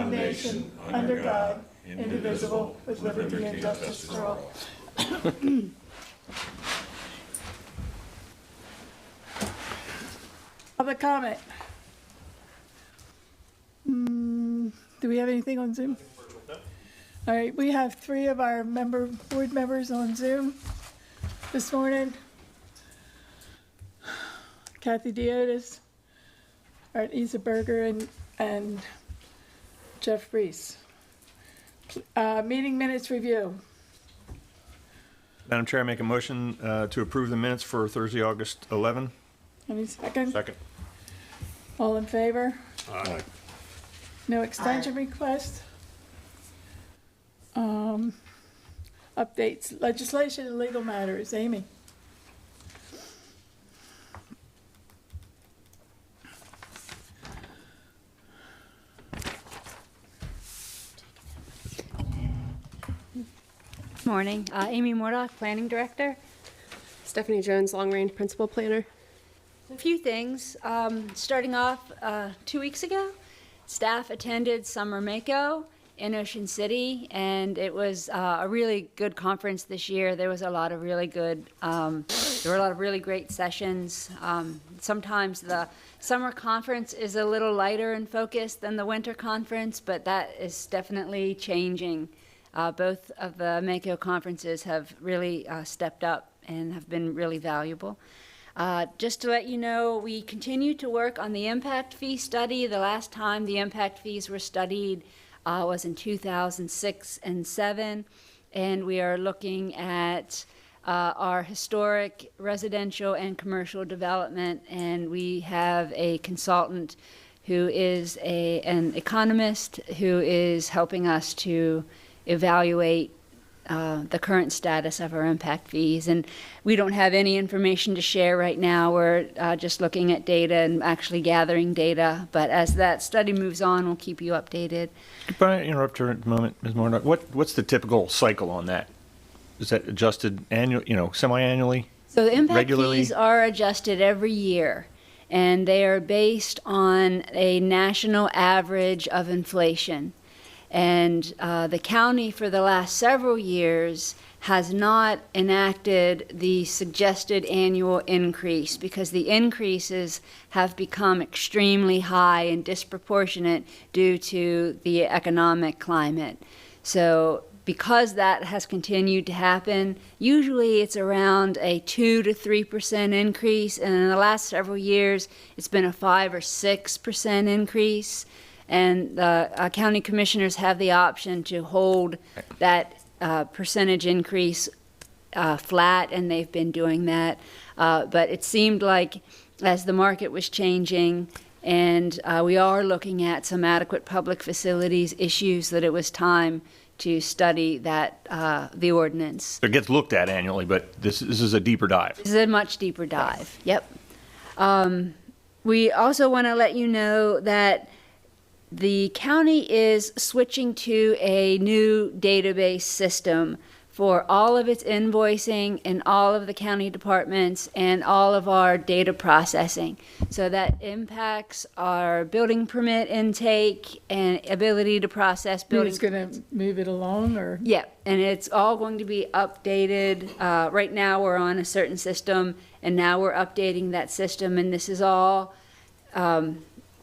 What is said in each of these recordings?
one nation, under God, indivisible, with liberty and justice for all. Public comment. Do we have anything on Zoom? All right, we have 3 of our board members on Zoom this morning. Kathy Diotis, Art Isaberger, and Jeff Reese. Meeting minutes review. Madam Chair, I make a motion to approve the minutes for Thursday, August 11. Any second? Second. All in favor? Aye. No extension request. Updates, legislation and legal matters. Amy. Morning. Amy Mordock, Planning Director. Stephanie Jones, Long Range Principal Planner. A few things. Starting off, 2 weeks ago, staff attended Summer Mako in Ocean City, and it was a really good conference this year. There was a lot of really good, there were a lot of really great sessions. Sometimes the summer conference is a little lighter in focus than the winter conference, but that is definitely changing. Both of the Mako conferences have really stepped up and have been really valuable. Just to let you know, we continue to work on the impact fee study. The last time the impact fees were studied was in 2006 and 7, and we are looking at our historic residential and commercial development, and we have a consultant who is an economist who is helping us to evaluate the current status of our impact fees. And we don't have any information to share right now. We're just looking at data and actually gathering data. But as that study moves on, we'll keep you updated. Could I interrupt her at the moment, Ms. Mordock? What's the typical cycle on that? Is that adjusted semi-annually? So the impact regularly? fees are adjusted every year, and they are based on a national average of inflation. And the county for the last several years has not enacted the suggested annual increase because the increases have become extremely high and disproportionate due to the economic climate. So because that has continued to happen, usually it's around a 2 to 3% increase, and in the last several years it's been a 5 or 6% increase. And the county commissioners have the option to hold that percentage increase flat, and they've been doing that. But it seemed like as the market was changing, and we are looking at some adequate public facilities issues, that it was time to study that the ordinance. It gets looked at annually, but this is a deeper dive. This is a much deeper dive. Yep. We also want to let you know that the county is switching to a new database system for all of its invoicing in all of the county departments and all of our data processing. So that impacts our building permit intake and ability to process building. Who's going to move it along, or? Yeah, and it's all going to be updated. Right now we're on a certain system, and now we're updating that system, and this is all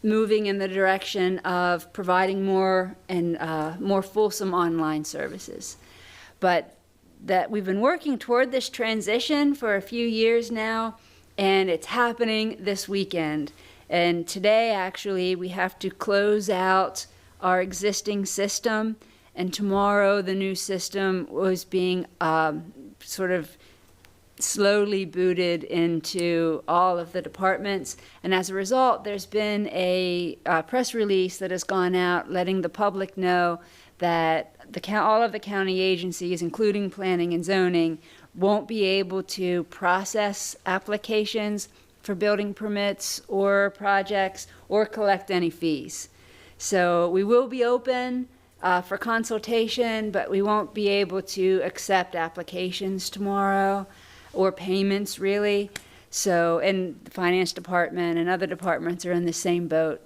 moving in the direction of providing more and more fulsome online services. But that we've been working toward this transition for a few years now, and it's happening this weekend. And today, actually, we have to close out our existing system, and tomorrow the new system was being sort of slowly booted into all of the departments. And as a result, there's been a press release that has gone out letting the public know that all of the county agencies, including planning and zoning, won't be able to process applications for building permits or projects or collect any fees. So we will be open for consultation, but we won't be able to accept applications tomorrow or payments, really. So, and the finance department and other departments are in the same boat.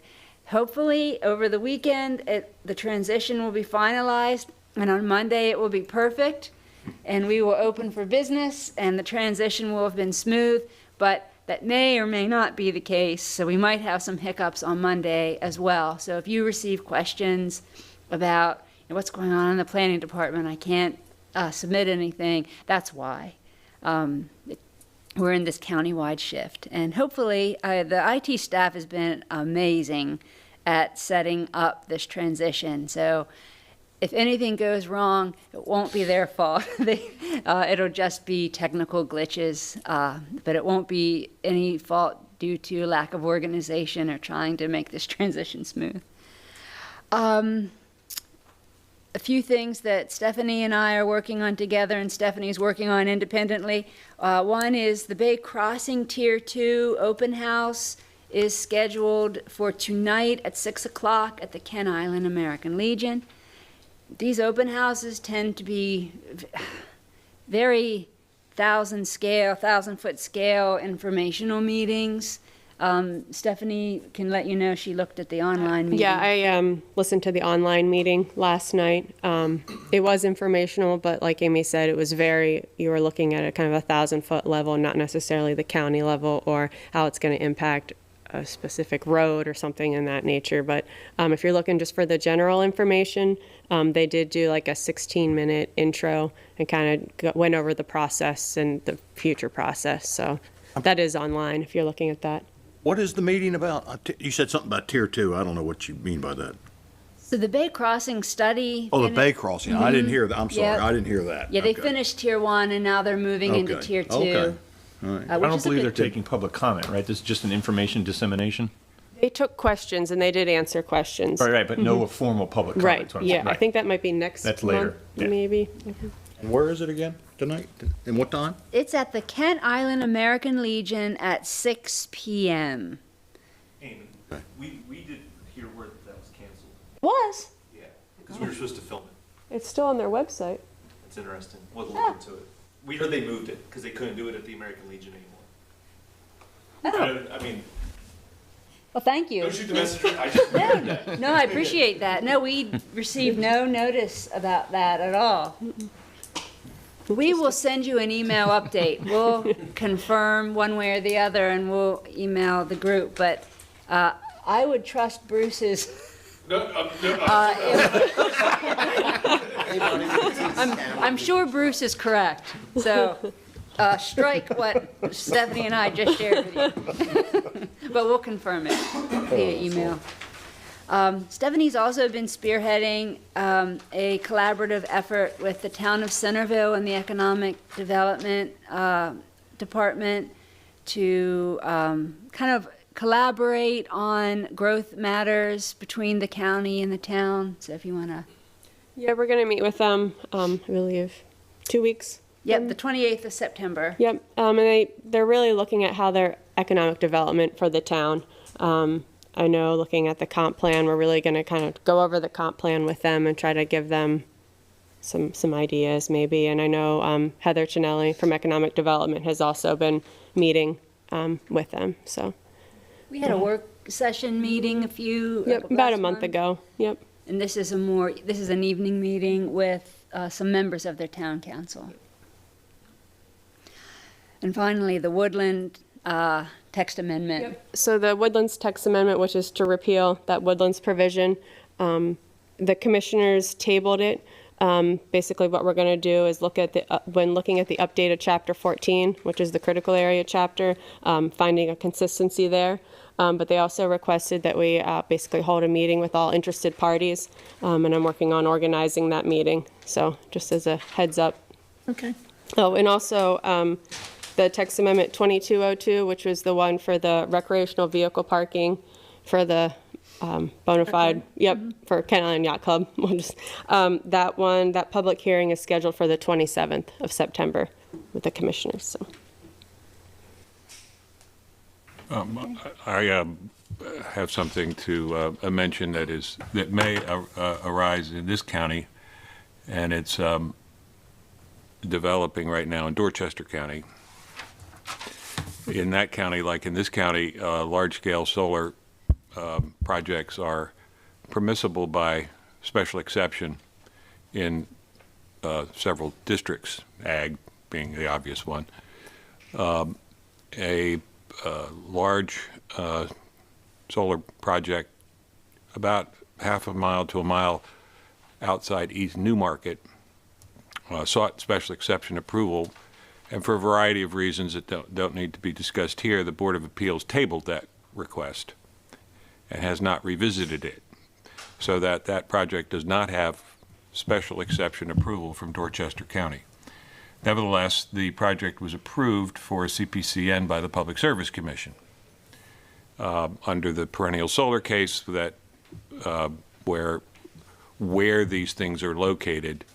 hopefully over the weekend, the transition will be finalized, and on Monday it will be perfect, and we will open for business, and the transition will have been smooth, but that may or may not be the case, so we might have some hiccups on Monday as well. So if you receive questions about what's going on in the planning department, I can't submit anything, that's why. We're in this countywide shift. And hopefully, the IT staff has been amazing at setting up this transition. So if anything goes wrong, it won't be their fault. It'll just be technical glitches, but it won't be any fault due to lack of organization or trying to make this transition smooth. A few things that Stephanie and I are working on together and Stephanie's working on independently. One is the Bay Crossing Tier 2 open house is scheduled for tonight at 6 o'clock at the Kent Island American Legion. These open houses tend to be very 1,000-foot scale informational meetings. Stephanie can let you know she looked at the online meeting. Yeah, I listened to the online meeting last night. It was informational, but like Amy said, it was you were looking at a kind of 1,000-foot level, not necessarily the county level or how it's going to impact a specific road or something in that nature. But if you're looking just for the general information, they did do like a 16-minute intro and kind of went over the process and the future process. So that is online if you're looking at that. What is the meeting about? You said something about Tier 2. I don't know what you mean by that. So the Bay Crossing study. Oh, the Bay Crossing. I didn't hear that. I'm sorry. Yep. I didn't hear that. Yeah, they Okay. finished Tier 1 and now they're moving into Okay. Tier 2. Okay. All right. I don't believe they're taking public comment, right? This is just an information dissemination? They took questions and they did answer questions. Right, but no formal public comment. Right, is what I'm saying. yeah. I think that might be next That's month, later, yeah. maybe. And where is it again tonight? And what time? It's at the Kent Island American Legion at 6 p.m. Amy, we did hear word that was canceled. Was? Yeah, because we were supposed to film it. It's still on their website. It's interesting. We'll look into it. We heard they moved it because they couldn't do it at the American Legion anymore. I mean, Well, thank you. don't shoot the messenger. I just heard that. No, I appreciate that. No, we received no notice about that at all. We will send you an email update. We'll confirm one way or the other, and we'll email the group. But I would trust Bruce's. I'm sure Bruce is correct. So strike what Stephanie and I just shared with you. But we'll confirm it via email. Stephanie's also been spearheading a collaborative effort with the town of Centerville and the Economic Development Department to kind of collaborate on growth matters between the county and the town. So if you want to. Yeah, we're going to meet with them, I believe, 2 weeks. Yep, the 28th of September. Yep, and they're really looking at how their economic development for the town. I know looking at the comp plan, we're really going to kind of go over the comp plan with them and try to give them some ideas maybe. And I know Heather Chinelli from Economic Development has also been meeting with them. So We had a work session meeting about a last month ago. Yep. And this is an evening meeting with some members of their town council. And finally, the Woodland text amendment. So the Woodlands text amendment, which is to repeal that Woodlands provision, the commissioners tabled it. Basically, what we're going to do is look at when looking at the updated Chapter 14, which is the critical area chapter, finding a consistency there. But they also requested that we basically hold a meeting with all interested parties, and I'm working on organizing that meeting. So just as a heads up. Okay. Oh, and also the text amendment 2202, which was the one for the recreational vehicle parking for the bona fide, for Kent Island Yacht Club. We'll just, that public hearing is scheduled for the 27th of September with the commissioners. So. I have something to mention that may arise in this county, and it's developing right now in Dorchester County. In that county, like in this county, large-scale solar projects are permissible by special exception in several districts, ag being the obvious one. A large solar project about half a mile to a mile outside East Newmarket sought special exception approval, and for a variety of reasons that don't need to be discussed here, the Board of Appeals tabled that request and has not revisited it, so that that project does not have special exception approval from Dorchester County. Nevertheless, the project was approved for a CPCN by the Public Service Commission under the perennial solar case that where these things are located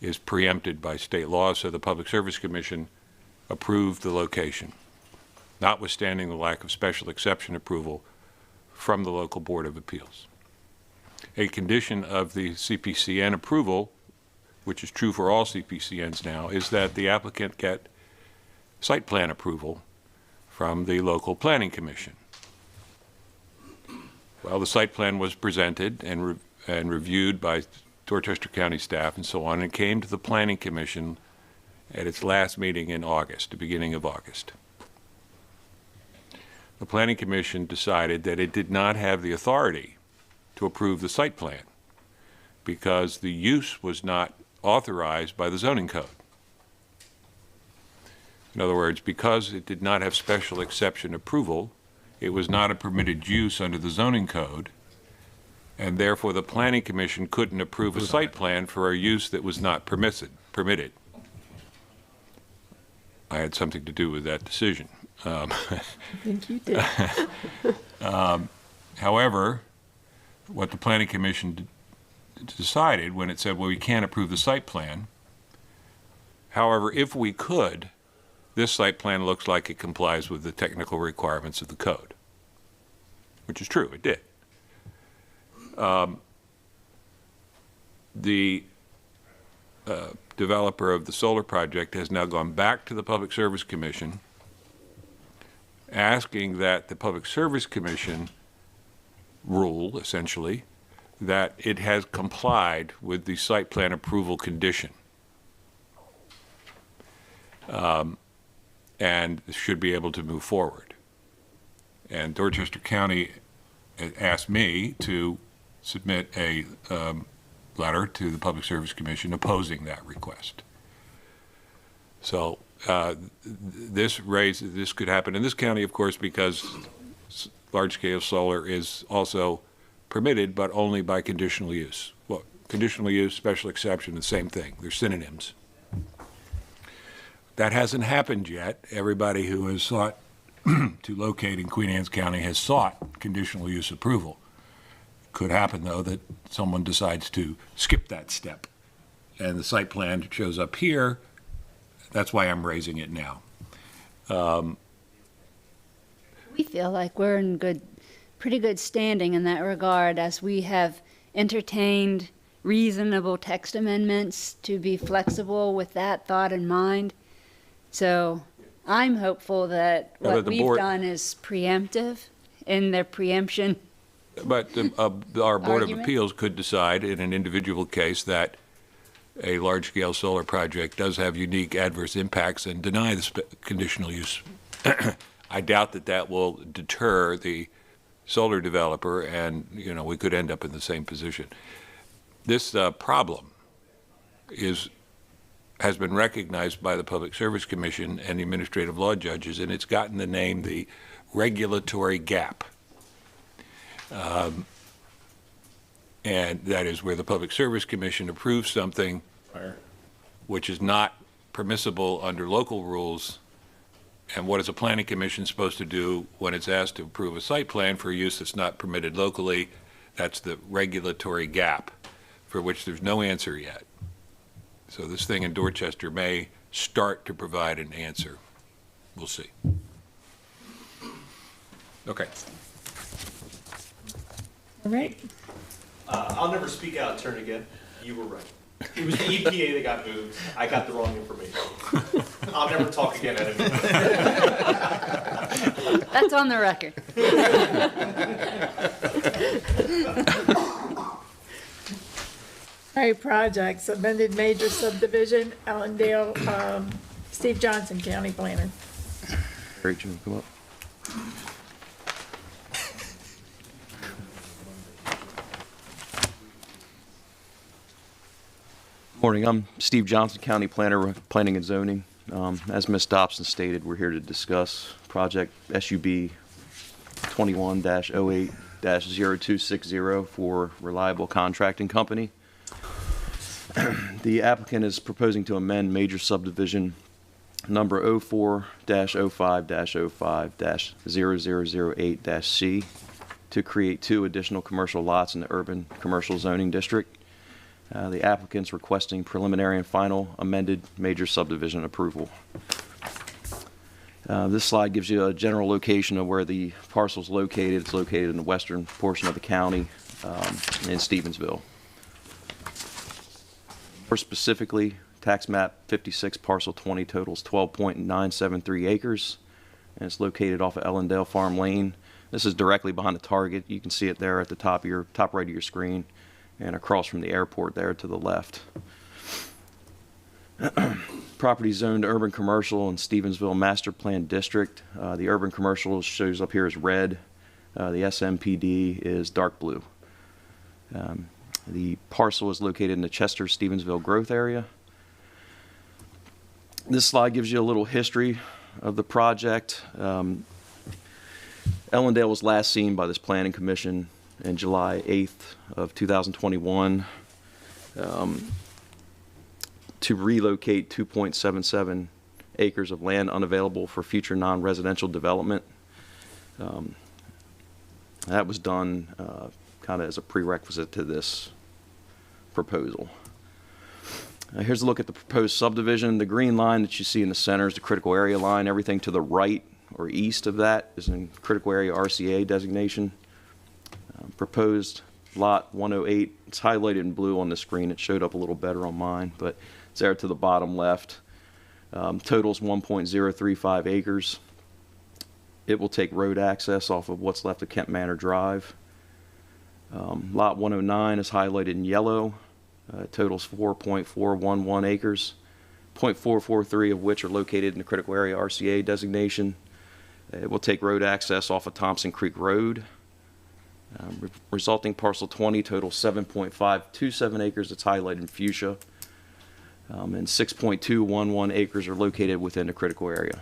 is preempted by state law, so the Public Service Commission approved the location, notwithstanding the lack of special exception approval from the local Board of Appeals. A condition of the CPCN approval, which is true for all CPCNs now, is that the applicant get site plan approval from the local planning commission. Well, the site plan was presented and reviewed by Dorchester County staff and so on, and came to the planning commission at its last meeting in August, the beginning of August. The planning commission decided that it did not have the authority to approve the site plan because the use was not authorized by the zoning code. In other words, because it did not have special exception approval, it was not a permitted use under the zoning code, and therefore the planning commission couldn't approve a site plan for a use that was not permitted. I had something to do with that decision. I think you did. However, what the planning commission decided when it said, well, we can't approve the site plan. However, if we could, this site plan looks like it complies with the technical requirements of the code, which is true, it did. The developer of the solar project has now gone back to the Public Service Commission asking that the Public Service Commission rule, essentially, that it has complied with the site plan approval condition and should be able to move forward. And Dorchester County asked me to submit a letter to the Public Service Commission opposing that request. So this could happen in this county, of course, because large-scale solar is also permitted, but only by conditional use. Well, conditional use, special exception, the same thing. They're synonyms. That hasn't happened yet. Everybody who has sought to locate in Queen Anne's County has sought conditional use approval. Could happen, though, that someone decides to skip that step and the site plan shows up here. That's why I'm raising it now. We feel like we're in pretty good standing in that regard, as we have entertained reasonable text amendments to be flexible with that thought in mind. So I'm hopeful that what we've done is preemptive in their preemption. But our Board of Argument? Appeals could decide in an individual case that a large-scale solar project does have unique adverse impacts and deny the conditional use. I doubt that that will deter the solar developer, and we could end up in the same position. This problem has been recognized by the Public Service Commission and the administrative law judges, and it's gotten the name the regulatory gap. And that is where the Public Service Commission approves something which is not permissible under local rules. And what is a planning commission supposed to do when it's asked to approve a site plan for use that's not permitted locally? That's the regulatory gap for which there's no answer yet. So this thing in Dorchester may start to provide an answer. We'll see. Okay. All right. I'll never speak out of turn again. You were right. It was the EPA that got moved. I got the wrong information. I'll never talk again at him. That's on the record. All right, projects, amended major subdivision, Allendale, Steve Johnson, County Planner. Great, Jim, come up. Morning, I'm Steve Johnson, County Planner, Planning and Zoning. As Ms. Dobson stated, we're here to discuss project SUB 21-08-0260 for Reliable Contracting Company. The applicant is proposing to amend major subdivision number 04-05-05-0008-C to create 2 additional commercial lots in the urban commercial zoning district. The applicant's requesting preliminary and final amended major subdivision approval. This slide gives you a general location of where the parcel is located. It's located in the western portion of the county in Stevensville. More specifically, tax map 56 parcel 20 totals 12.973 acres, and it's located off of Ellendale Farm Lane. This is directly behind the target. You can see it there at the top right of your screen, and across from the airport there to the left. Property zoned urban commercial in Stevensville Master Plan District. The urban commercial shows up here as red. The SMPD is dark blue. The parcel is located in the Chester-Stevensville growth area. This slide gives you a little history of the project. Ellendale was last seen by this planning commission in July 8th of 2021 to relocate 2.77 acres of land unavailable for future non-residential development. That was done kind of as a prerequisite to this proposal. Here's a look at the proposed subdivision. The green line that you see in the center is the critical area line. Everything to the right or east of that is in critical area RCA designation. Proposed lot 108, it's highlighted in blue on the screen. It showed up a little better on mine, but it's there to the bottom left. Totals 1.035 acres. It will take road access off of what's left of Kent Manor Drive. Lot 109 is highlighted in yellow. Totals 4.411 acres, 0.443 of which are located in the critical area RCA designation. It will take road access off of Thompson Creek Road. Resulting parcel 20 totals 7.527 acres. It's highlighted in fuchsia. And 6.211 acres are located within the critical area.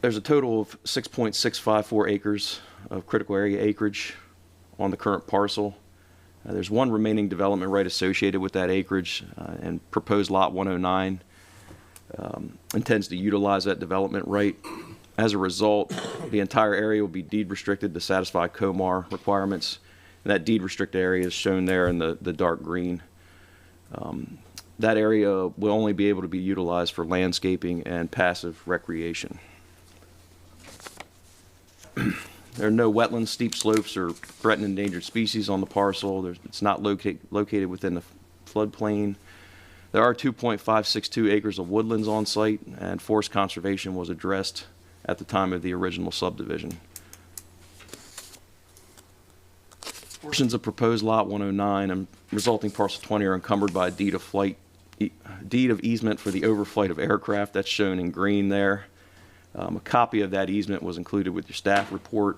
There's a total of 6.654 acres of critical area acreage on the current parcel. There's one remaining development right associated with that acreage, and proposed lot 109 intends to utilize that development right. As a result, the entire area will be deed restricted to satisfy COMAR requirements, and that deed restricted area is shown there in the dark green. That area will only be able to be utilized for landscaping and passive recreation. There are no wetlands, steep slopes, or threatened endangered species on the parcel. It's not located within the floodplain. There are 2.562 acres of woodlands on site, and forest conservation was addressed at the time of the original subdivision. Portions of proposed lot 109 and resulting parcel 20 are encumbered by a deed of easement for the overflight of aircraft. That's shown in green there. A copy of that easement was included with your staff report.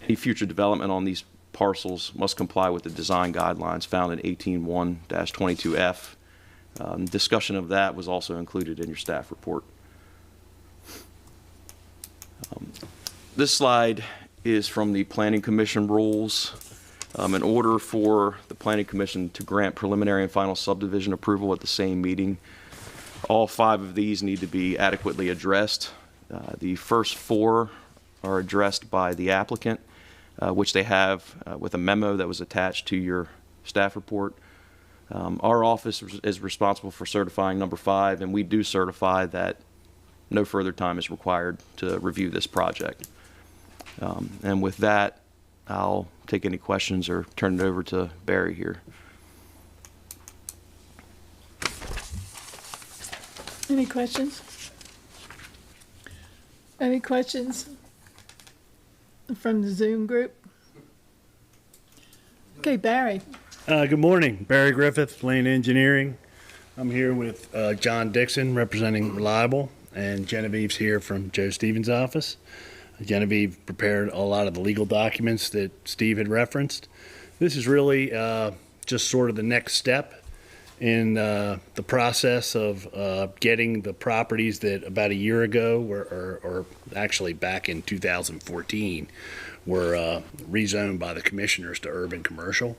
Any future development on these parcels must comply with the design guidelines found in 18.1-22F. Discussion of that was also included in your staff report. This slide is from the Planning Commission rules. In order for the Planning Commission to grant preliminary and final subdivision approval at the same meeting, all 5 of these need to be adequately addressed. The first 4 are addressed by the applicant, which they have with a memo that was attached to your staff report. Our office is responsible for certifying number 5, and we do certify that no further time is required to review this project. And with that, I'll take any questions or turn it over to Barry here. Any questions? Any questions from the Zoom group? Okay, Barry. Good morning, Barry Griffith, Lane Engineering. I'm here with John Dixon, representing Reliable, and Genevieve's here from Joe Stevens' office. Genevieve prepared a lot of the legal documents that Steve had referenced. This is really just sort of the next step in the process of getting the properties that about a year ago or actually back in 2014 were rezoned by the commissioners to urban commercial,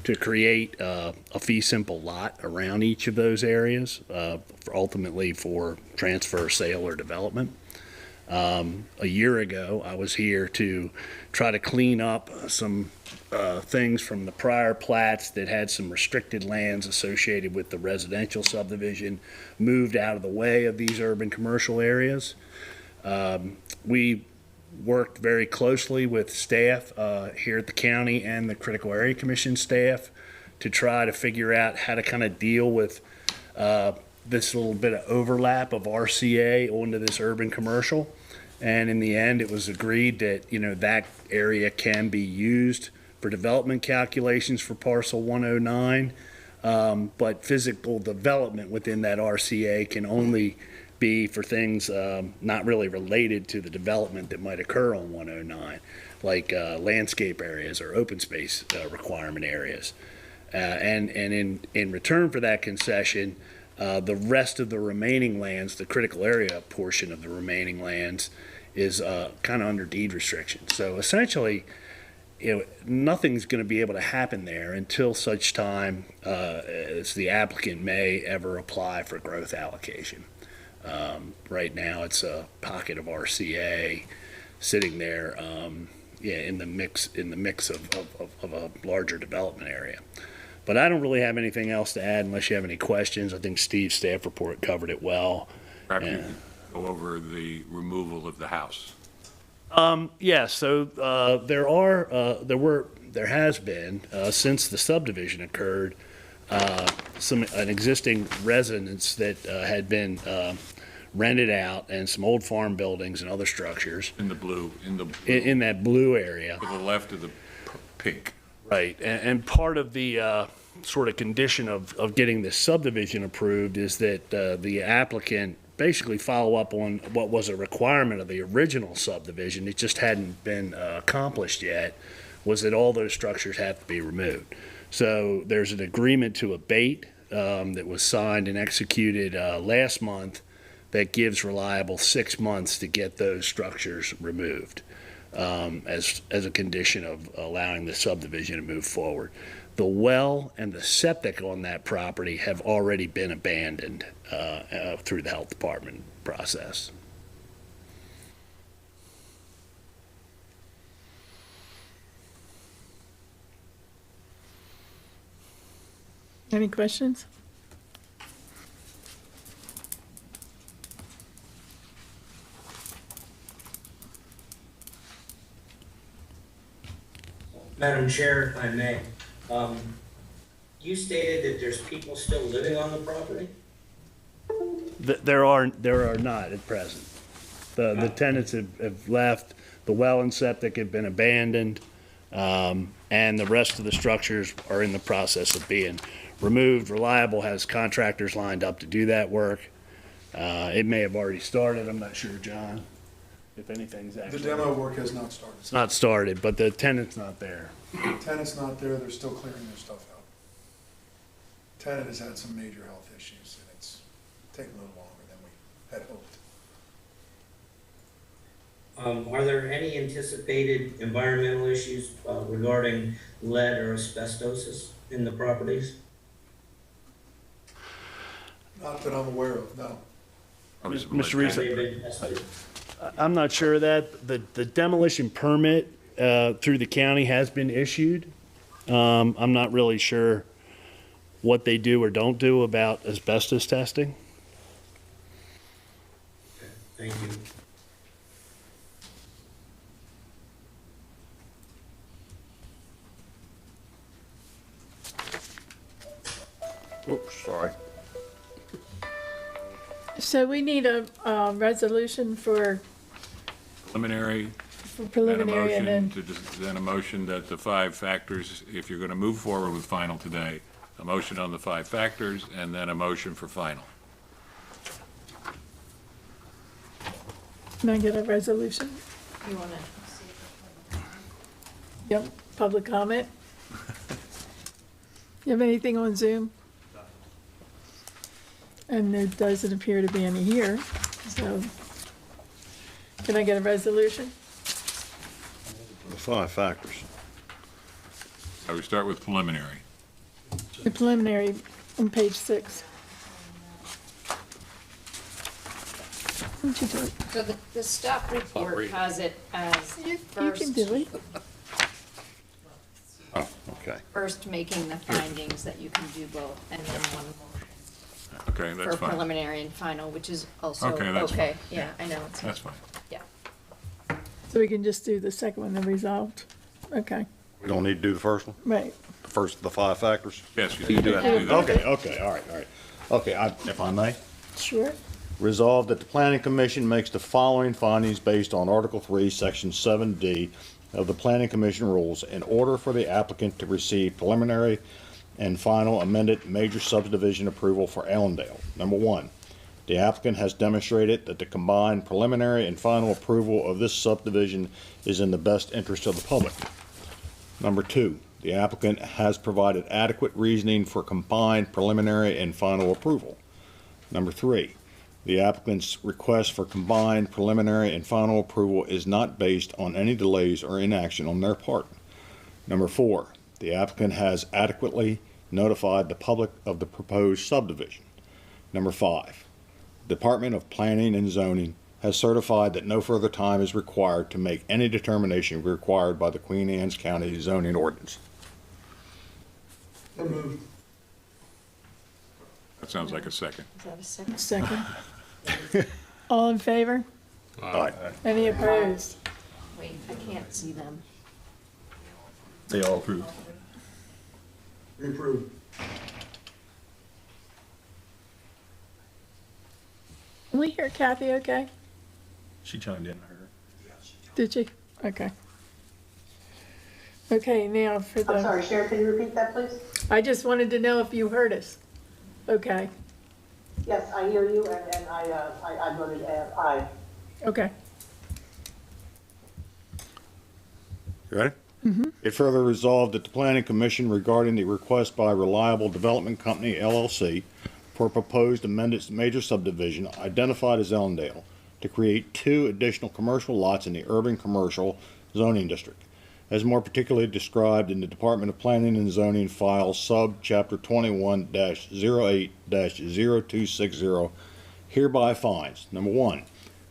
to create a fee simple lot around each of those areas, ultimately for transfer, sale, or development. A year ago, I was here to try to clean up some things from the prior plats that had some restricted lands associated with the residential subdivision moved out of the way of these urban commercial areas. We worked very closely with staff here at the county and the Critical Area Commission staff to try to figure out how to kind of deal with this little bit of overlap of RCA onto this urban commercial. And in the end, it was agreed that, that area can be used for development calculations for parcel 109, but physical development within that RCA can only be for things not really related to the development that might occur on 109, like landscape areas or open space requirement areas. And in return for that concession, the rest of the remaining lands, the critical area portion of the remaining lands, is kind of under deed restriction. So essentially, nothing's going to be able to happen there until such time as the applicant may ever apply for growth allocation. Right now, it's a pocket of RCA sitting there, in the mix of a larger development area. But I don't really have anything else to add unless you have any questions. I think Steve's staff report covered it well. Perhaps you could go over the removal of the house. Yeah, so there has been since the subdivision occurred an existing residence that had been rented out, and some old farm buildings and other structures In that blue area. to the left of the pink. Right, and part of the sort of condition of getting this subdivision approved is that the applicant basically follow up on what was a requirement of the original subdivision. It just hadn't been accomplished yet, was that all those structures have to be removed. So there's an agreement to abate that was signed and executed last month that gives Reliable 6 months to get those structures removed as a condition of allowing the subdivision to move forward. The well and the septic on that property have already been abandoned through the health department process. Any questions? Madam Chair, if I may, you stated that there's people still living on the property? There are not at present. The tenants have left, the well and septic have been abandoned, and the rest of the structures are in the process of being removed. Reliable has contractors lined up to do that work. It may have already started, I'm not sure, John, if anything's actually. The demo work has not started. It's not started, but the tenant's not there. The tenant's not there, they're still clearing their stuff out. Tenant has had some major health issues, and it's taken a little longer than we had hoped. Are there any anticipated environmental issues regarding lead or asbestosis in the properties? Not that I'm aware of, no. Mr. Reese, Have they been tested? I'm not sure of that. The demolition permit through the county has been issued. I'm not really sure what they do or don't do about asbestos testing. Thank you. Oops, sorry. So we need a resolution for Preliminary, then a preliminary and motion then, to, then a motion that the 5 factors, if you're going to move forward with final today, a motion on the 5 factors, and then a motion for final. can I get a resolution? You want to? Yep, public comment? You have anything on Zoom? And there doesn't appear to be any here, so can I get a resolution? The 5 factors. I would start with preliminary. The preliminary on page 6. Why don't you do it? So the staff report has it as You first, can do it. Oh, okay. first making the findings that you can do both, and then one motion Okay, for that's fine. preliminary and final, which is also Okay, that's okay. Yeah, I know. That's fine. Yeah. So we can just do the second one, the resolved? Okay, We don't need to do the first one? right. The first of the 5 factors? Yes, you You do have to do that. Okay, all right. Okay, if I may. Sure. Resolved that the Planning Commission makes the following findings based on Article 3, Section 7D of the Planning Commission rules in order for the applicant to receive preliminary and final amended major subdivision approval for Allendale. Number 1, the applicant has demonstrated that the combined preliminary and final approval of this subdivision is in the best interest of the public. Number 2, the applicant has provided adequate reasoning for combined preliminary and final approval. Number 3, the applicant's request for combined preliminary and final approval is not based on any delays or inaction on their part. Number 4, the applicant has adequately notified the public of the proposed subdivision. Number 5, the Department of Planning and Zoning has certified that no further time is required to make any determination required by the Queen Anne's County zoning ordinance. That sounds like a second. Is that a second? Second. All in favor? Aye. Any opposed? Wait, I can't see them. They all approved. Can we hear Kathy okay? She chimed in, I heard. Did she? Okay. Okay, now for the. I'm sorry, Sharon, can you repeat that, please? I just wanted to know if you heard us. Okay, Yes, I hear you, and I voted aye. okay. You ready? It further resolved that the Planning Commission regarding the request by Reliable Development Company LLC for proposed amended major subdivision identified as Ellendale to create 2 additional commercial lots in the urban commercial zoning district, as more particularly described in the Department of Planning and Zoning file sub chapter 21-08-0260, hereby finds, number 1,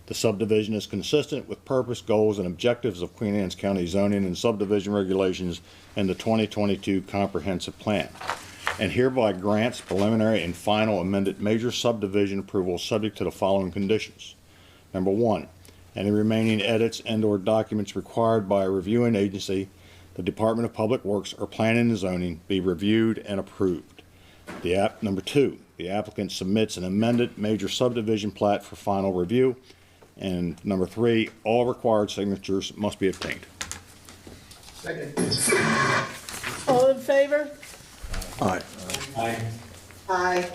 the subdivision is consistent with purpose, goals, and objectives of Queen Anne's County zoning and subdivision regulations and the 2022 comprehensive plan, and hereby grants preliminary and final amended major subdivision approval subject to the following conditions. Number 1, any remaining edits and/or documents required by a reviewing agency, the Department of Public Works or Planning and Zoning, be reviewed and approved. Number 2, the applicant submits an amended major subdivision plat for final review. And number 3, all required signatures must be obtained. All in favor? Aye. Aye.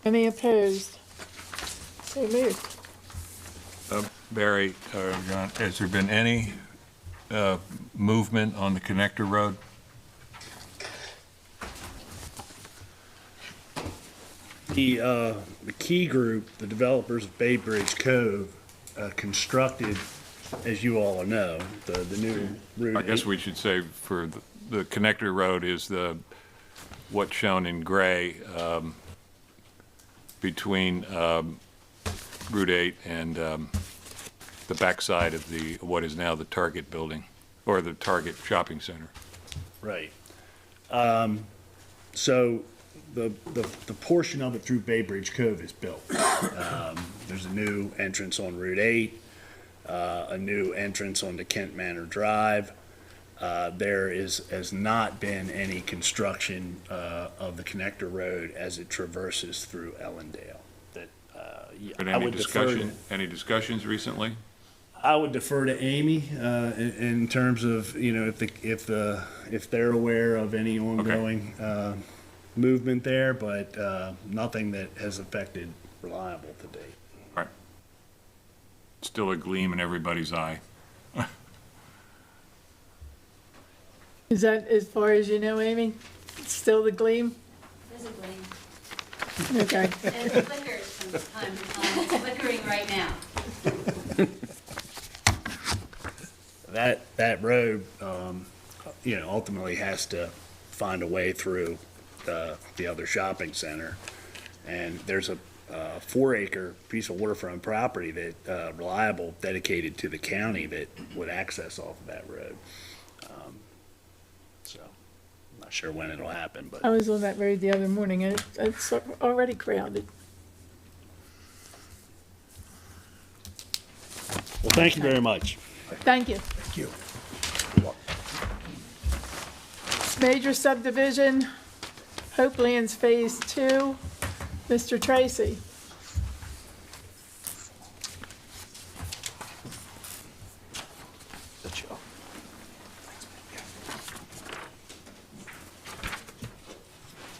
Any opposed? So moved. Barry, John, has there been any movement on the connector road? The Key Group, the developers of Bay Bridge Cove, constructed, as you all know, the new route. I guess we should say for the connector road is what's shown in gray between Route 8 and the backside of what is now the Target building, or the Target shopping center. Right. So the portion of it through Bay Bridge Cove is built. There's a new entrance on Route 8, a new entrance onto Kent Manor Drive. There has not been any construction of the connector road as it traverses through Ellendale. Been I any would defer discussion, any discussions recently? I would defer to Amy in terms of, you know, if they're aware of any ongoing movement there, but nothing that has affected Reliable to date. Right. Still a gleam in everybody's eye. Is that as far as you know, Amy? It's still the gleam? There's a gleam. Okay. And it flickers from time to time. It's flickering right now. That road, you know, ultimately has to find a way through the other shopping center. And there's a 4-acre piece of waterfront property that Reliable dedicated to the county that would access off of that road. So, I'm not sure when it'll happen, but. I was on that road the other morning, and it's already crowded. Well, thank you very much. Thank you. Thank you. Major subdivision, Hopelands Phase 2, Mr. Tracy.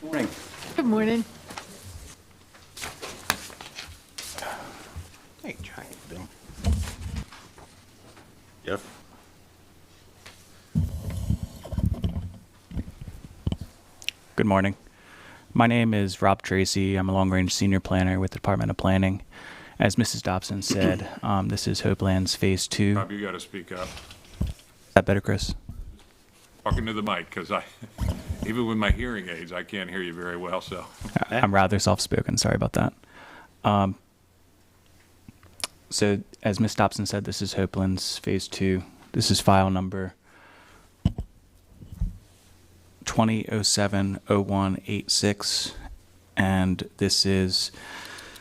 Morning. Good morning. Hey, Jack. Jeff? Good morning. My name is Rob Tracy. I'm a long-range senior planner with the Department of Planning. As Mrs. Dobson said, this is Hopelands Phase 2. Rob, you got to speak up. Is that better, Chris? Talking to the mic, because even with my hearing aids, I can't hear you very well, so. I'm rather soft-spoken. Sorry about that. So, as Ms. Dobson said, this is Hopelands Phase 2. This is file number 2007-0186, and this is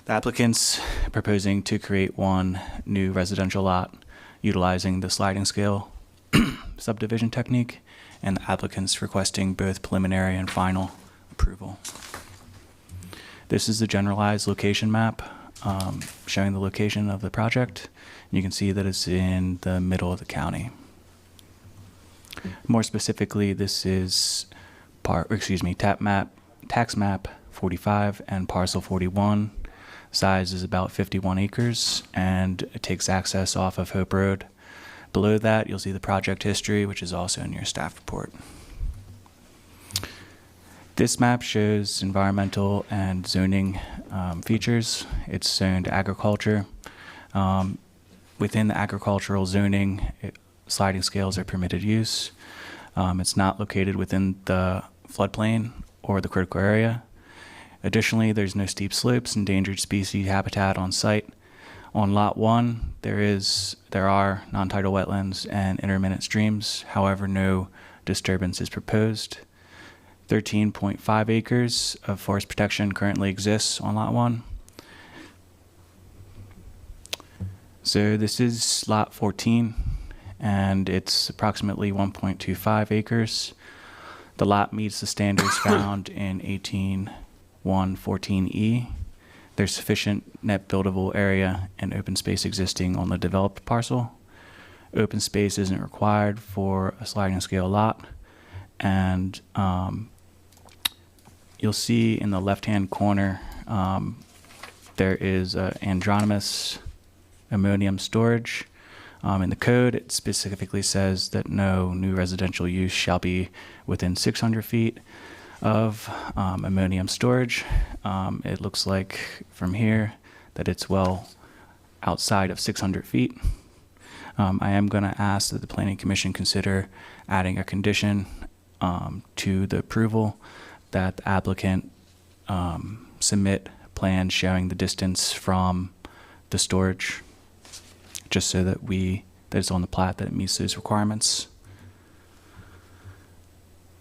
the applicants proposing to create one new residential lot utilizing the sliding scale subdivision technique, and the applicants requesting both preliminary and final approval. This is the generalized location map showing the location of the project. You can see that it's in the middle of the county. More specifically, this is tax map 45 and parcel 41. Size is about 51 acres, and it takes access off of Hope Road. Below that, you'll see the project history, which is also in your staff report. This map shows environmental and zoning features. It's zoned agriculture. Within the agricultural zoning, sliding scales are permitted use. It's not located within the floodplain or the critical area. Additionally, there's no steep slopes, endangered species habitat on site. On Lot 1, there are non-tidal wetlands and intermittent streams. However, no disturbance is proposed. 13.5 acres of forest protection currently exists on Lot 1. So this is Lot 14, and it's approximately 1.25 acres. The lot meets the standards found in 18.1.14E. There's sufficient net buildable area and open space existing on the developed parcel. Open space isn't required for a sliding scale lot, and you'll see in the left-hand corner there is andronymous ammonium storage. In the code, it specifically says that no new residential use shall be within 600 feet of ammonium storage. It looks like from here that it's well outside of 600 feet. I am going to ask that the Planning Commission consider adding a condition to the approval that the applicant submit plans showing the distance from the storage, just so that it's on the plat that it meets those requirements.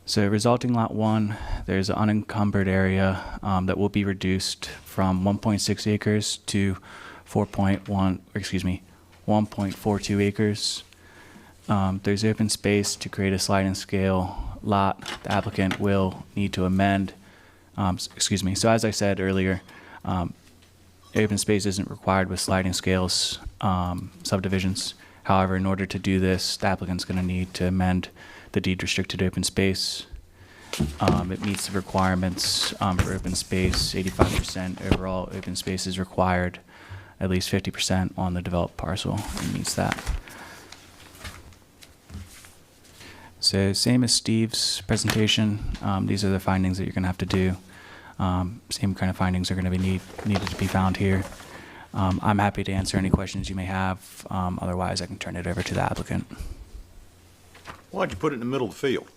So resulting Lot 1, there's an unencumbered area that will be reduced from 1.6 acres to 1.42 acres. There's open space to create a sliding scale lot. The applicant will need to amend, so as I said earlier, open space isn't required with sliding scales subdivisions. However, in order to do this, the applicant's going to need to amend the deed restricted open space. It meets the requirements for open space. 85% overall open space is required. At least 50% on the developed parcel. It meets that. So same as Steve's presentation, these are the findings that you're going to have to do. Same kind of findings are going to be needed to be found here. I'm happy to answer any questions you may have. Otherwise, I can turn it over to the applicant. Why'd you put it in the middle of the field?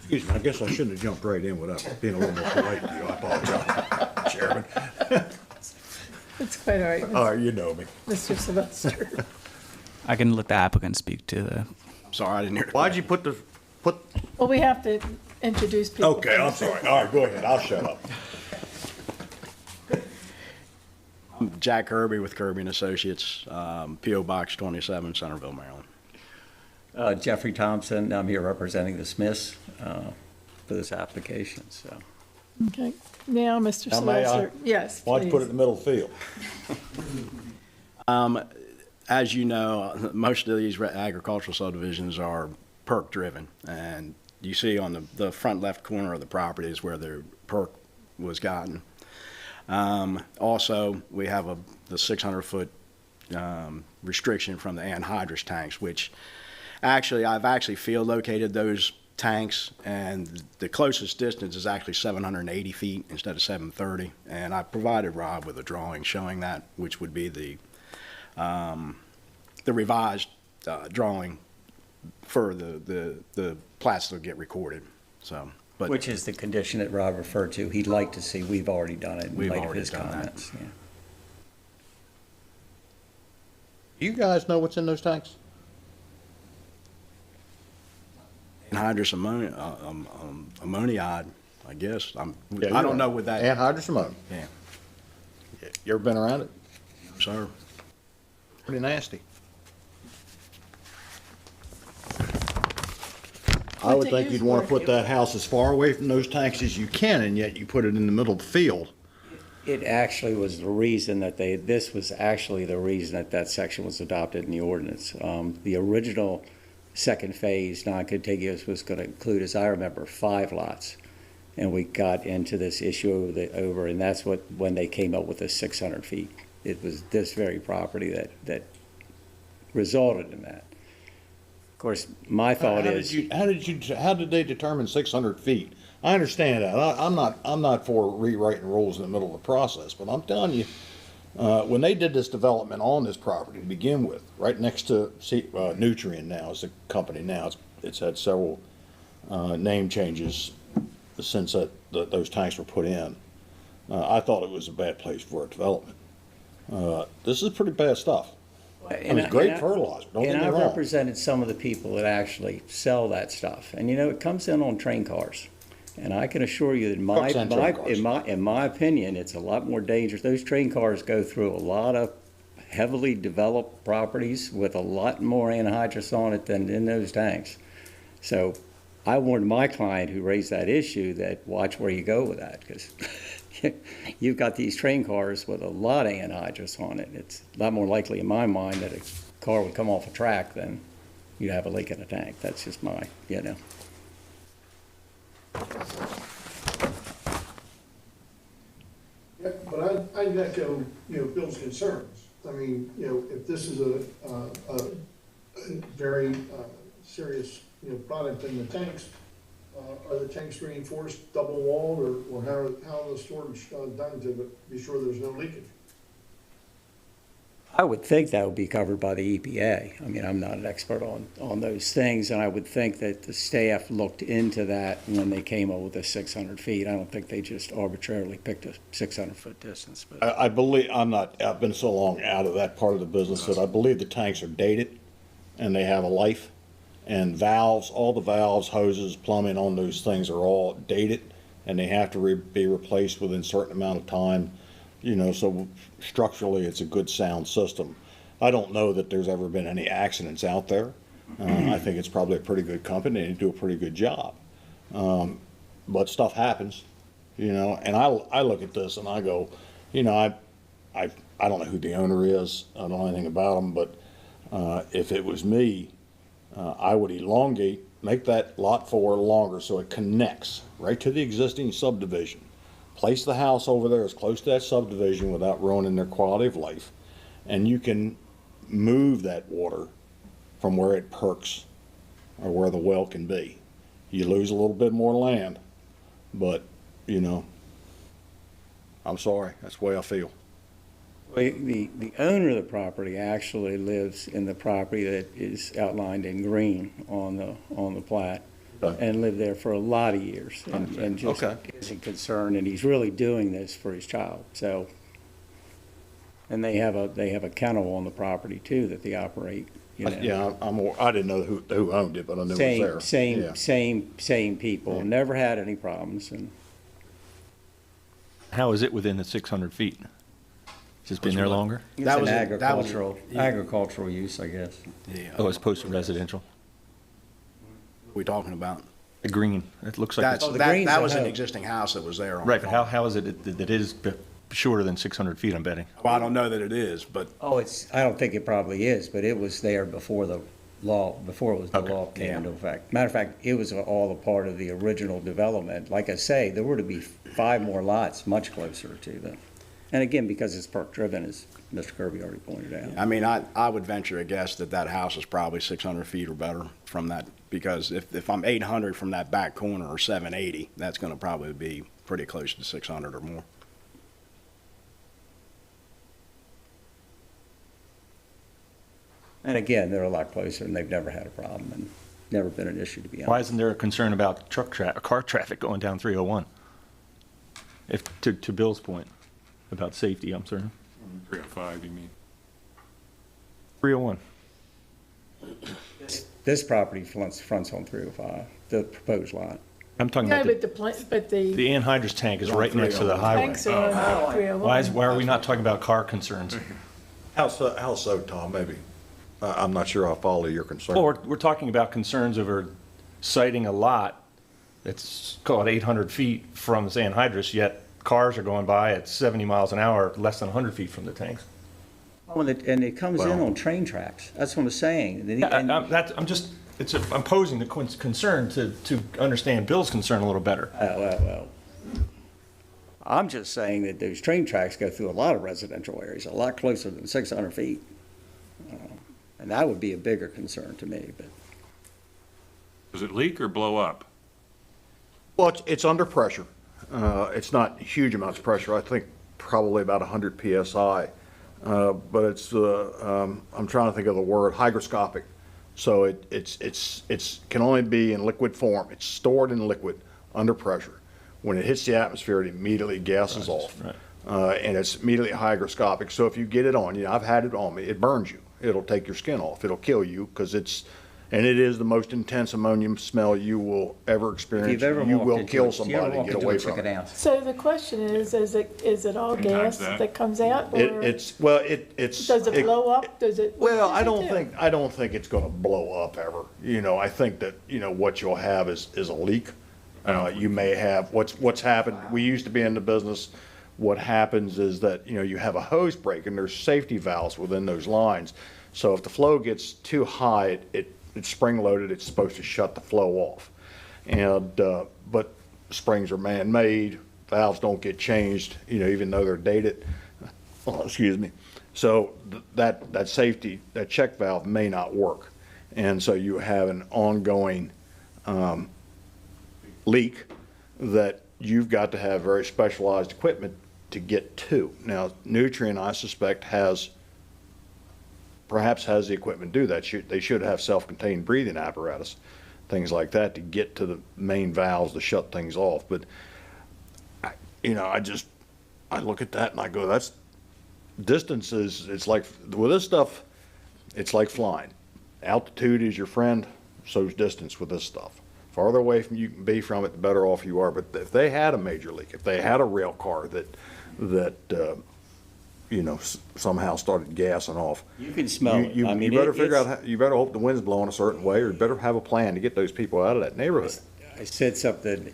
Excuse me, I guess I shouldn't have jumped right in without being a little more polite to you. I apologize, Chairman. It's quite all right. All right, you know me. Mr. Sylvester. I can let the applicant speak to the. Sorry, I didn't hear. Why'd you put? Well, we have to introduce people. Okay, I'm sorry. All right, go ahead. I'll shut up. I'm Jack Kirby with Kirby and Associates, P.O. Box 27, Centerville, Maryland. Jeffrey Thompson, I'm here representing the Smiths for this application, so. Okay, now, Mr. Now, may I? Sylvester. Yes, Why'd you put it in please. the middle of the field? As you know, most of these agricultural subdivisions are perk driven, and you see on the front left corner of the property is where the perk was gotten. Also, we have the 600-foot restriction from the anhydrous tanks, which I've actually field located those tanks, and the closest distance is actually 780 feet instead of 730. And I provided Rob with a drawing showing that, which would be the revised drawing for the plats that get recorded. So, but Which is the condition that Rob referred to. He'd like to see, we've already done it in We've light of already his done that. comments. Yeah. You guys know what's in those tanks? anhydrous ammoniide, I guess. I don't know what that. Anhydrous ammonia. Yeah. You ever been around it? Sir. Pretty nasty. I would think you'd want to put that house as far away from those tanks as you can, and yet you put it in the middle of the field. It actually was the reason that this was actually the reason that section was adopted in the ordinance. The original second phase, non-contiguous, was going to include, as I remember, 5 lots. And we got into this issue over, and that's when they came up with the 600 feet. It was this very property that resulted in that. Of course, my thought is, how did they determine 600 feet? I understand that. I'm not for rewriting rules in the middle of the process, but I'm telling you, when they did this development on this property to begin with, right next to Nutrien now is the company now. It's had several name changes since those tanks were put in. I thought it was a bad place for a development. This is pretty bad stuff. It's great fertilizer, don't get me and wrong. I've represented some of the people that actually sell that stuff. And it comes in on train cars. And I can assure you that in my opinion, it's a lot more dangerous. Those train cars go through a lot of heavily developed properties with a lot more anhydrous on it than in those tanks. So I warned my client who raised that issue that watch where you go with that, because you've got these train cars with a lot of anhydrous on it. It's a lot more likely in my mind that a car would come off a track than you'd have a leak in a tank. That's just my, Yeah, but I echo, Bill's concerns. I mean, if this is a very serious, product in the tanks, are the tanks reinforced, double walled, or how are the storage done to be sure there's no leakage? I would think that would be covered by the EPA. I mean, I'm not an expert on those things, and I would think that the staff looked into that when they came up with the 600 feet. I don't think they just arbitrarily picked a 600-foot distance. But I believe, I've been so long out of that part of the business that I believe the tanks are dated and they have a life. And valves, all the valves, hoses, plumbing on those things are all dated, and they have to be replaced within a certain amount of time. So structurally, it's a good sound system. I don't know that there's ever been any accidents out there. I think it's probably a pretty good company and they do a pretty good job. But stuff happens, and I look at this and I go, you know, I don't know who the owner is. I don't know anything about them, but if it was me, I would elongate, make that lot 4 longer so it connects right to the existing subdivision. Place the house over there as close to that subdivision without ruining their quality of life. And you can move that water from where it perks or where the well can be. You lose a little bit more land, but, you know, I'm sorry, that's the way I feel. Well, the owner of the property actually lives in the property that is outlined in green on the plat, and lived there for a lot of years, and just isn't concerned, and he's really doing this for his child. So, and they have a kennel on the property too that they operate. You know. Yeah, I didn't know who owned it, but I knew it was there. Same people. Yeah. Never had any problems. And How is it within the 600 feet? Just been there longer? it's an agricultural use, I guess. Yeah. Oh, as opposed to residential? We talking about? The green, it looks like it's. That was an existing house that was there. Right, but how is it that it is shorter than 600 feet, I'm betting? Well, I don't know that it is, but. Oh, I don't think it probably is, but it was there before the law came into effect. Matter of fact, it was all a part of the original development. Like I say, there were to be 5 more lots much closer to them. And again, because it's park driven, as Mr. Kirby already pointed out. I mean, I would venture a guess that house is probably 600 feet or better from that, because if I'm 800 from that back corner or 780, that's going to probably be pretty close to 600 or more. And again, they're a lot closer, and they've never had a problem, and never been an issue, to be honest. Why isn't there a concern about car traffic going down 301? To Bill's point about safety, I'm sorry. 305, you mean? 301. This property fronts on 305, the proposed lot. I'm talking Yeah, about but the the anhydrous tank is right next to the highway. tanks are on 301. Why are we not talking about car concerns? How so, Tom, maybe? I'm not sure I follow your concern. Well, we're talking about concerns over siting a lot that's, call it 800 feet from this anhydrous, yet cars are going by at 70 miles an hour, less than 100 feet from the tanks. Oh, and it comes in on train tracks. That's what I'm saying. I'm posing the concern to understand Bill's concern a little better. Well, I'm just saying that those train tracks go through a lot of residential areas, a lot closer than 600 feet. And that would be a bigger concern to me, but. Does it leak or blow up? Well, it's under pressure. It's not huge amounts of pressure. I think probably about 100 PSI. But it's, I'm trying to think of the word, hygroscopic. So it can only be in liquid form. It's stored in liquid under pressure. When it hits the atmosphere, it immediately gases off. Right. And it's immediately hygroscopic. So if you get it on, I've had it on me, it burns you. It'll take your skin off. It'll kill you because it is the most intense ammonia smell you will ever experience. You will kill somebody and get away from it. So the question is it all gas that comes out? Or It's does it blow up? Does it? Well, I don't think it's going to blow up ever. I think that what you'll have is a leak. You may have what's happened. We used to be in the business. What happens is that you have a hose break and there's safety valves within those lines. So if the flow gets too high, it's spring loaded. It's supposed to shut the flow off. And but springs are man-made. Valves don't get changed. Even though they're dated. Oh, excuse me. So that safety, that check valve may not work, and so you have an ongoing leak that you've got to have very specialized equipment to get to. Now, Nutrien, I suspect, perhaps has the equipment to do that. They should have self-contained breathing apparatus, things like that, to get to the main valves to shut things off. But, I look at that and I go, that's distances. It's like, with this stuff, it's like flying. Altitude is your friend, so's distance with this stuff. Farther away from you can be from it, the better off you are. But if they had a major leak, if they had a rail car that somehow started gassing off, you can smell it. You better figure out. You better hope the wind's blowing a certain way, or you better have a plan to get those people out of that neighborhood. I said something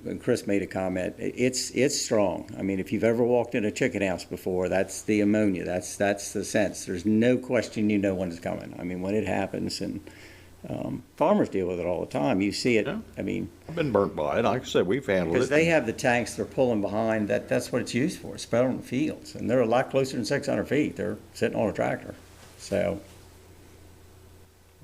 when Chris made a comment, it's strong. I mean, if you've ever walked in a chicken house before, that's the ammonia. That's the sense. There's no question you know when it's coming. I mean, when it happens, and farmers deal with it all the time. You see it. Yeah. I mean, I've been burnt by it. Like I said, we've handled it. because they have the tanks they're pulling behind. That's what it's used for. Spread on the fields, and they're a lot closer than 600 feet. They're sitting on a tractor, so.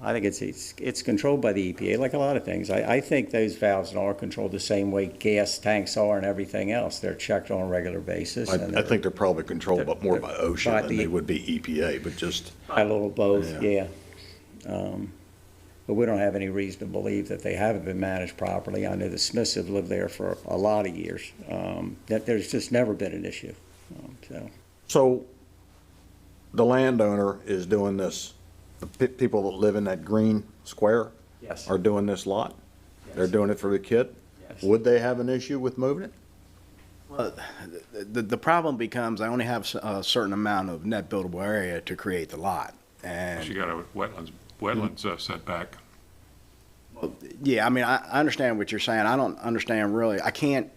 I think it's controlled by the EPA, like a lot of things. I think those valves are controlled the same way gas tanks are and everything else. They're checked on a regular basis. I think they're probably controlled more by OSHA by than they would be EPA, but just. A little both, Yeah. yeah. But we don't have any reason to believe that they haven't been managed properly. I know the Smiths have lived there for a lot of years. That there's just never been an issue. So the landowner is doing this. The people that live in that green square Yes. are doing this lot? They're doing it for the kid? Yes. Would they have an issue with moving it? Well, the problem becomes I only have a certain amount of net buildable area to create the lot. And You got a wetlands setback. yeah, I mean, I understand what you're saying. I don't understand really. I can't,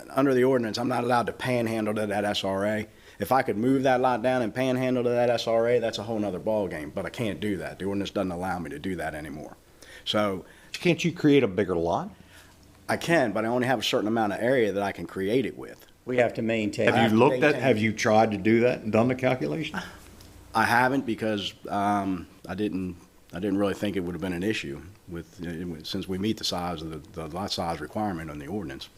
under the ordinance, I'm not allowed to panhandle to that SRA. If I could move that lot down and panhandle to that SRA, that's a whole nother ballgame, but I can't do that. The ordinance doesn't allow me to do that anymore. So. Can't you create a bigger lot? I can, but I only have a certain amount of area that I can create it with. We have to maintain. Have you tried to do that and done the calculation? I haven't because I didn't really think it would have been an issue since we meet the size of the lot size requirement on the ordinance.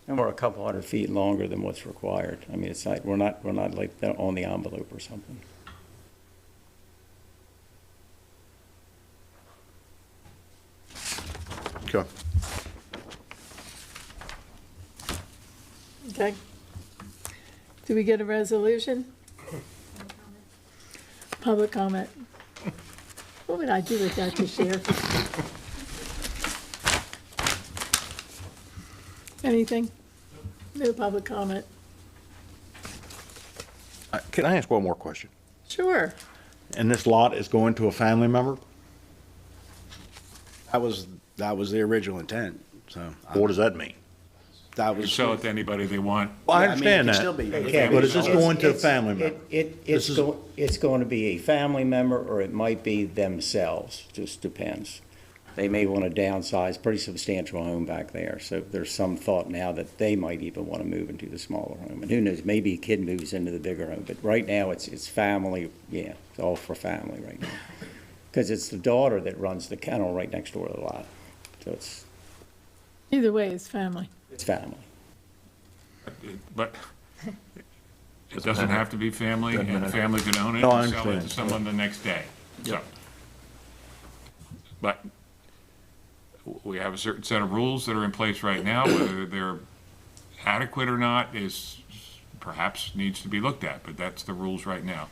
And we're a couple hundred feet longer than what's required. I mean, it's like, we're not like on the envelope or something. Okay. Okay. Do we get a resolution? Public comment. What would I do with that to share? Anything? No public comment. Can I ask one more question? Sure. And this lot is going to a family member? That was the original intent, so. What does that mean? That They was. sell it to anybody they want. Well, I Yeah, I mean, it understand can still be. that. But is this going to a family member? It's going to be a family member, or it might be themselves, just depends. They may want to downsize, pretty substantial home back there, so there's some thought now that they might even want to move into the smaller home. And who knows, maybe a kid moves into the bigger home, but right now it's family, yeah, it's all for family right now. Because it's the daughter that runs the kennel right next door to the lot, so Either way, it's family. it's family. But it doesn't have to be family, and the family can own it No, I and sell it to understand. someone the next day. So, but we have a certain set of rules that are in place right now. Whether they're adequate or not is perhaps needs to be looked at, but that's the rules right now.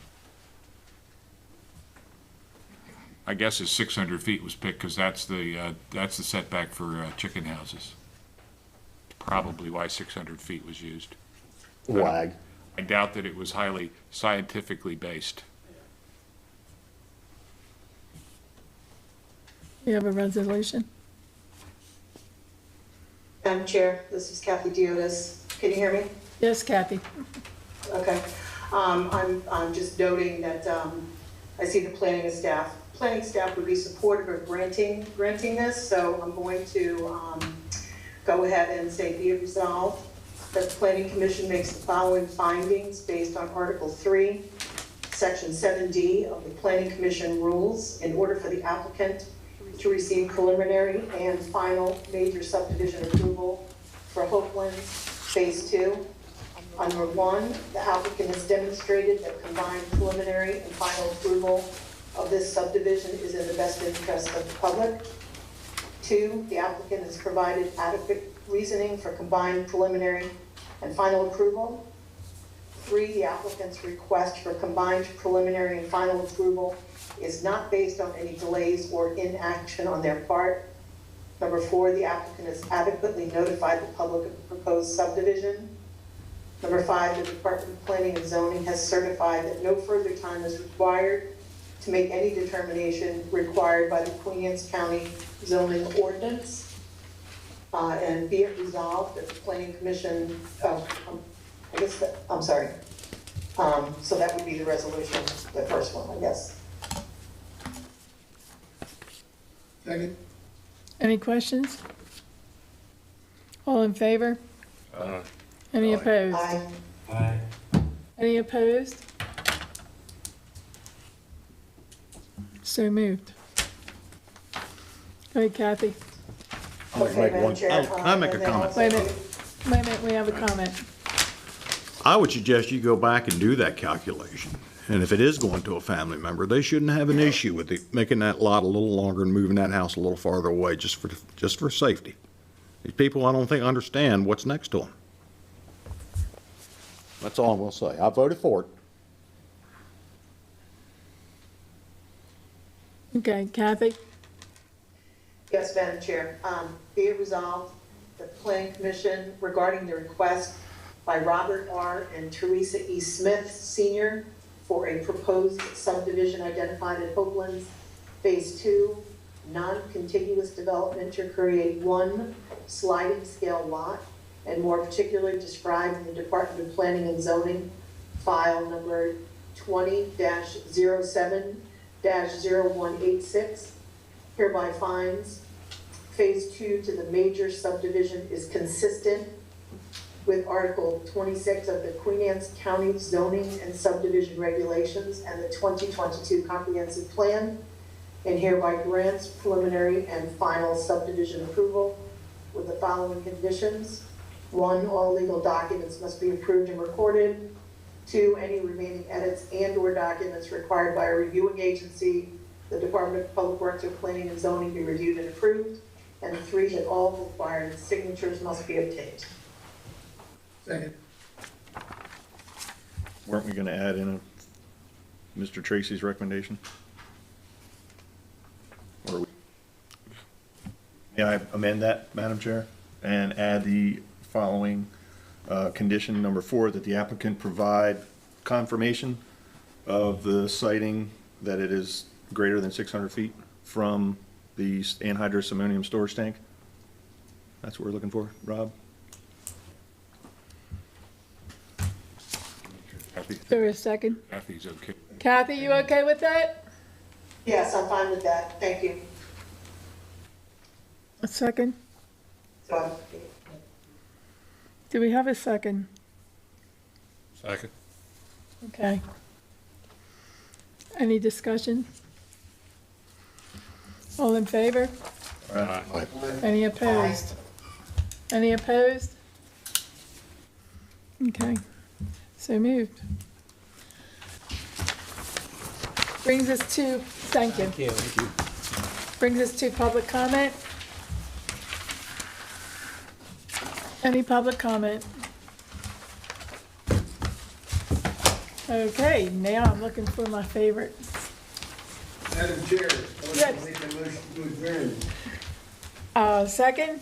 I guess his 600 feet was picked because that's the setback for chicken houses. Probably why 600 feet was used. Wag. I doubt that it was highly scientifically based. You have a resolution? Madam Chair, this is Kathy Diotis. Can you hear me? Yes, Kathy. Okay. I'm just noting that I see the planning staff would be supportive of granting this, so I'm going to go ahead and say be it resolved that the Planning Commission makes the following findings based on Article 3, Section 7D of the Planning Commission rules in order for the applicant to receive preliminary and final major subdivision approval for Woodlands Phase 2. Number 1, the applicant has demonstrated that combined preliminary and final approval of this subdivision is in the best interest of the public. 2, the applicant has provided adequate reasoning for combined preliminary and final approval. 3, the applicant's request for combined preliminary and final approval is not based on any delays or inaction on their part. Number 4, the applicant has adequately notified the public of the proposed subdivision. Number 5, the Department of Planning and Zoning has certified that no further time is required to make any determination required by the Queen Anne's County zoning ordinance. And be it resolved that the planning commission, I'm sorry. So that would be the resolution, the first one, I guess. Second. Any questions? All in favor? Any opposed? Aye. Any opposed? So moved. Go ahead, Kathy. I'd like to make one, can I make a comment? Wait a minute, we have a comment. I would suggest you go back and do that calculation. And if it is going to a family member, they shouldn't have an issue with it, making that lot a little longer and moving that house a little farther away just for safety. These people, I don't think, understand what's next to them. That's all I'm gonna say. I voted for it. Okay, Kathy? Yes, Madam Chair. Be it resolved that the Planning Commission regarding the request by Robert R. and Teresa E. Smith Sr. for a proposed subdivision identified at Woodlands, Phase 2, non-contiguous development to create one sliding scale lot, and more particularly described in the Department of Planning and Zoning file number 20-07-0186, hereby finds Phase 2 to the major subdivision is consistent with Article 26 of the Queen Anne's County Zoning and Subdivision Regulations and the 2022 Comprehensive Plan, and hereby grants preliminary and final subdivision approval with the following conditions. 1, all legal documents must be approved and recorded. 2, any remaining edits and/or documents required by a reviewing agency, the Department of Public Works or Planning and Zoning, be reviewed and approved. And 3, that all required signatures must be obtained. Second. Weren't we gonna add in Mr. Tracy's recommendation? Or may I amend that, Madam Chair, and add the following condition number 4, that the applicant provide confirmation of the siting, that it is greater than 600 feet from the anhydrous ammonium storage tank? That's what we're looking for, Rob? Is there a second? Kathy's okay. Kathy, you okay with that? Yes, I'm fine with that. Thank you. A second? So, Do we have a second? Second. Okay. Any discussion? All in favor? Any opposed? Any opposed? Okay, so moved. Brings us to, thank you. Brings us to public comment. Any public comment? Okay, now I'm looking for my favorite. Madam Chair, I would like to make a motion to adjourn. Second?